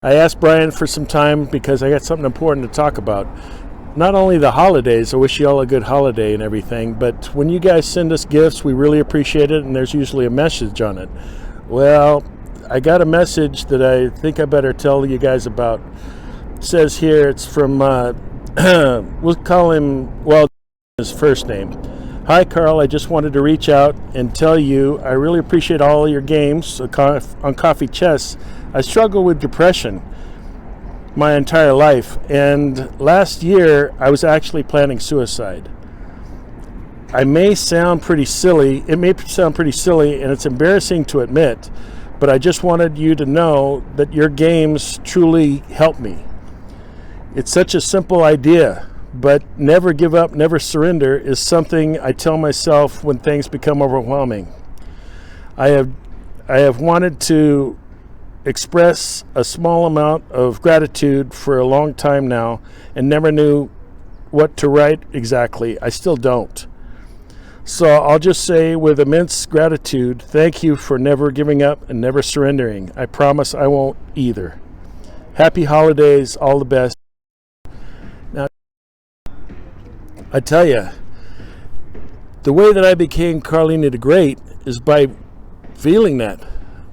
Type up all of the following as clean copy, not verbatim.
I asked Brian for some time because I got something important to talk about. Not only the holidays, I wish you all a good holiday and everything, but when you guys send us gifts, we really appreciate it, and there's usually a message on it. Well, I got a message that I think I better tell you guys about. It says here, it's from, we'll call him, well, his first name. Hi, Carl. I just wanted to reach out and tell you I really appreciate all your games on Coffee Chess. I struggle with depression my entire life, and last year I was actually planning suicide. It may sound pretty silly, and it's embarrassing to admit, but I just wanted you to know that your games truly helped me. It's such a simple idea, but never give up, never surrender is something I tell myself when things become overwhelming. I have wanted to express a small amount of gratitude for a long time now and never knew what to write exactly. I still don't. So I'll just say with immense gratitude, thank you for never giving up and never surrendering. I promise I won't either. Happy holidays, all the best. Now, I tell you, the way that I became Carlini the Great is by feeling that.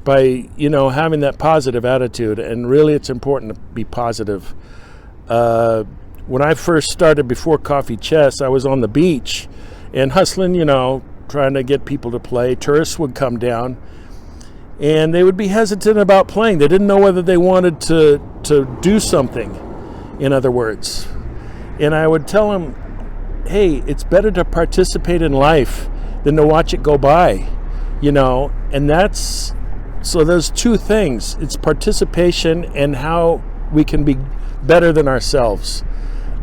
By having that positive attitude, and really it's important to be positive. When I first started before Coffee Chess, I was on the beach and hustling, trying to get people to play. Tourists would come down and they would be hesitant about playing. They didn't know whether they wanted to do something, in other words. And I would tell them, hey, it's better to participate in life than to watch it go by, and that's. So there's two things. It's participation and how we can be better than ourselves.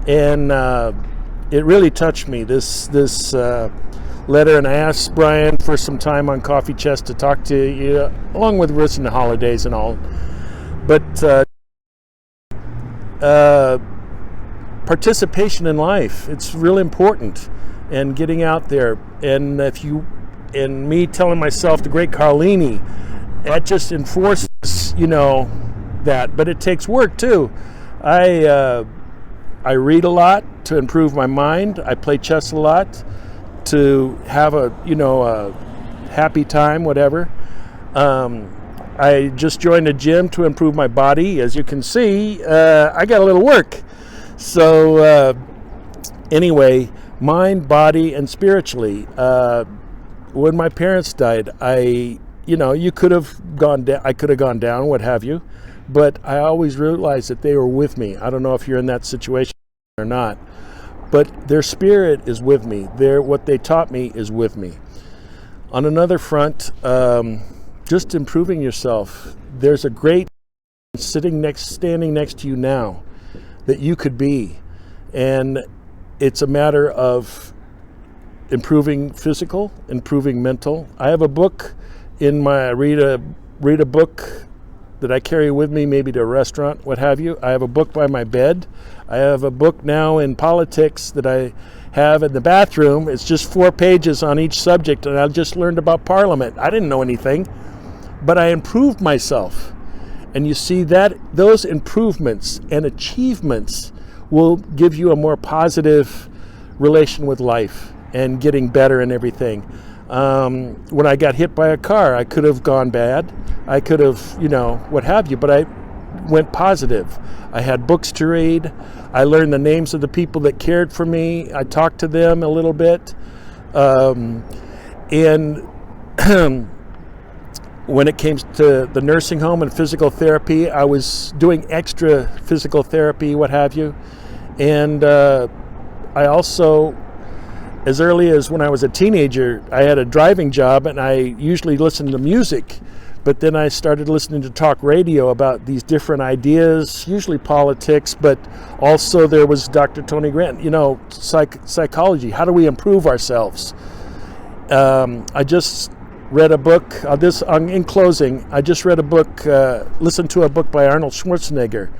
And it really touched me, this letter. And I asked Brian for some time on Coffee Chess to talk to you, along with listening to holidays and all. But participation in life, it's really important. And getting out there. And me telling myself, the great Carlini, that just enforces, that. But it takes work too. I read a lot to improve my mind. I play chess a lot to have a happy time, whatever. I just joined a gym to improve my body. As you can see, I got a little work. So anyway, mind, body, and spiritually. When my parents died, you could have gone down, I could have gone down, what have you, but I always realized that they were with me. I don't know if you're in that situation or not, but their spirit is with me. What they taught me is with me. On another front, just improving yourself. There's a great standing next to you now that you could be, and it's a matter of improving physical, improving mental. I have a book in my read a book that I carry with me, maybe to a restaurant, what have you. I have a book by my bed. I have a book now in politics that I have in the bathroom. It's just 4 pages on each subject, and I just learned about Parliament. I didn't know anything, but I improved myself. And you see that those improvements and achievements will give you a more positive relation with life and getting better and everything. When I got hit by a car, I could have gone bad. I could have, what have you, but I went positive. I had books to read. I learned the names of the people that cared for me. I talked to them a little bit. And when it came to the nursing home and physical therapy, I was doing extra physical therapy, what have you. And I also, as early as when I was a teenager, I had a driving job, and I usually listened to music. But then I started listening to talk radio about these different ideas, usually politics, but also there was Dr. Tony Grant, psychology. How do we improve ourselves? I just read a book, in closing, I just read a book, listened to a book by Arnold Schwarzenegger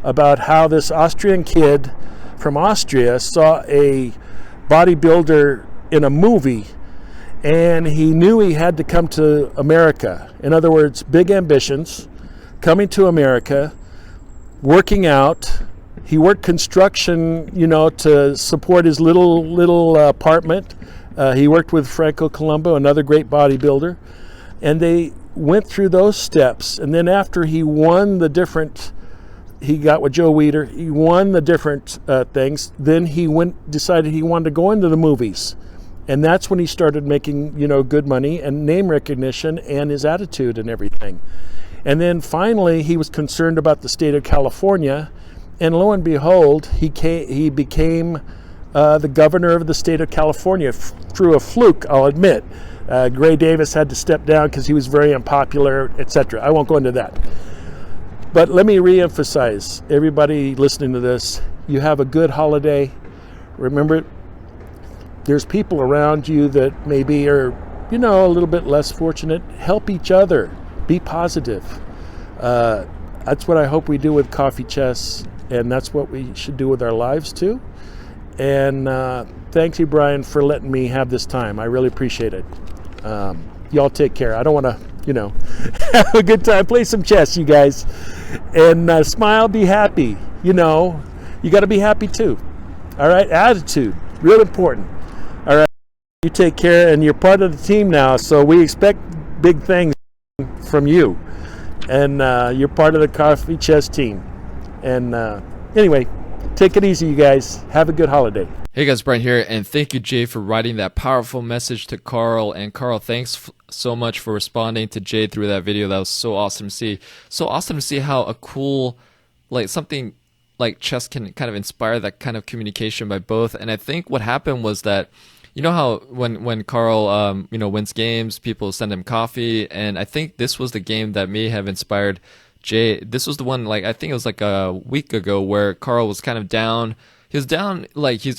about how this Austrian kid from Austria saw a bodybuilder in a movie, and he knew he had to come to America. In other words, big ambitions, coming to America, working out. He worked construction, to support his little apartment. He worked with Franco Columbu, another great bodybuilder, and they went through those steps. And then after he won he got with Joe Weider. He won the different things. Then he decided he wanted to go into the movies, and that's when he started making good money and name recognition and his attitude and everything. And then finally, he was concerned about the state of California. And lo and behold, he became the governor of the state of California through a fluke, I'll admit. Gray Davis had to step down because he was very unpopular, etc. I won't go into that. But let me reemphasize, everybody listening to this, you have a good holiday. Remember, there's people around you that maybe are, a little bit less fortunate. Help each other. Be positive. That's what I hope we do with Coffee Chess. And that's what we should do with our lives too. And thank you, Brian, for letting me have this time. I really appreciate it. Y'all take care. I don't want to, have a good time. Play some chess, you guys. And smile, be happy. You got to be happy too. All right? Attitude, real important. All right? You take care, and you're part of the team now, so we expect big things from you. And you're part of the Coffee Chess team. And anyway, take it easy, you guys. Have a good holiday. Hey guys, Brian here, and thank you, Jay, for writing that powerful message to Carl. And Carl, thanks so much for responding to Jay through that video. That was so awesome to see. So awesome to see how a cool, something like chess can kind of inspire that kind of communication by both. And I think what happened was that, how when Carl, wins games, people send him coffee. And I think this was the game that may have inspired Jay. This was the one, I think it was a week ago, where Carl was kind of down. He was down,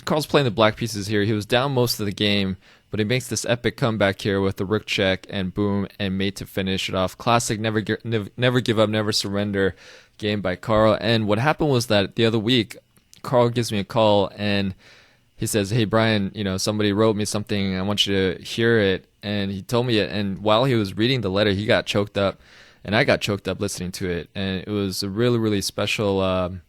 Carl's playing the black pieces here. He was down most of the game, but he makes this epic comeback here with the rook check and boom, and mate to finish it off. Classic never give up, never surrender game by Carl. And what happened was that the other week, Carl gives me a call and he says, "Hey Brian, somebody wrote me something. I want you to hear it." And he told me it. And while he was reading the letter, he got choked up. And I got choked up listening to it, and it was a really, really special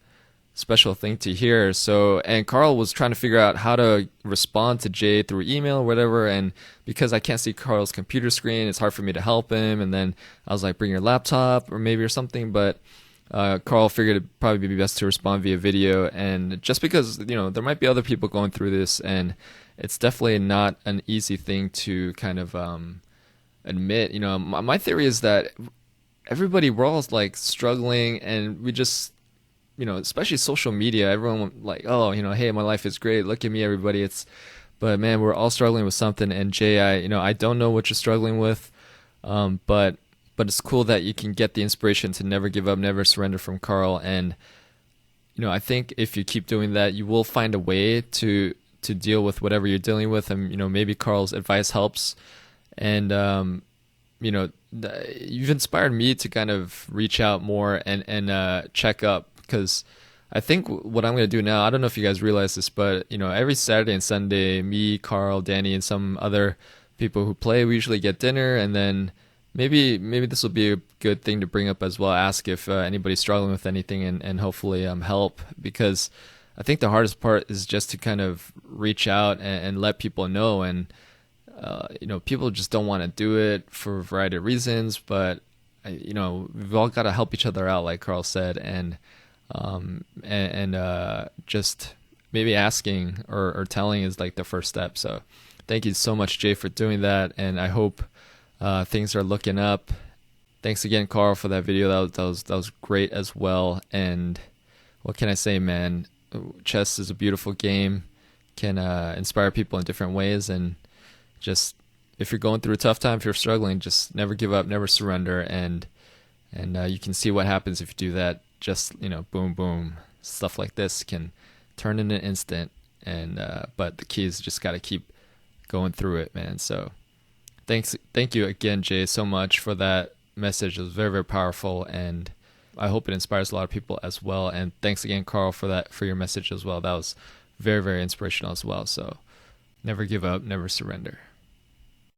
thing to hear. So, and Carl was trying to figure out how to respond to Jay through email or whatever, and because I can't see Carl's computer screen, it's hard for me to help him. And then I was like, bring your laptop or something, but Carl figured it'd probably be best to respond via video. And just because, there might be other people going through this, and it's definitely not an easy thing to kind of admit. My theory is that everybody, we're all struggling, and we just, especially social media, everyone hey, my life is great, look at me, everybody. But man, we're all struggling with something. And Jay, I don't know what you're struggling with, but it's cool that you can get the inspiration to never give up, never surrender from Carl. And I think if you keep doing that, you will find a way to deal with whatever you're dealing with. And maybe Carl's advice helps. And you've inspired me to kind of reach out more and check up, because I think what I'm going to do now, I don't know if you guys realize this, but every Saturday and Sunday, me, Carl, Danny, and some other people who play, we usually get dinner, and then maybe this will be a good thing to bring up as well. Ask if anybody's struggling with anything, and hopefully help, because I think the hardest part is just to kind of reach out and let people know. And people just don't want to do it for a variety of reasons, but we've all got to help each other out, like Carl said, and just maybe asking or telling is the first step. So thank you so much, Jay, for doing that, and I hope things are looking up. Thanks again, Carl, for that video. That was great as well. And what can I say, man? Chess is a beautiful game, can inspire people in different ways, and just, if you're going through a tough time, if you're struggling, just never give up, never surrender, and you can see what happens if you do that. Just boom, boom, stuff like this can turn in an instant. And but the key is just got to keep going through it, man. So thank you again, Jay, so much for that message. It was very, very powerful, and I hope it inspires a lot of people as well. And thanks again, Carl, for your message as well. That was very, very inspirational as well. So never give up, never surrender.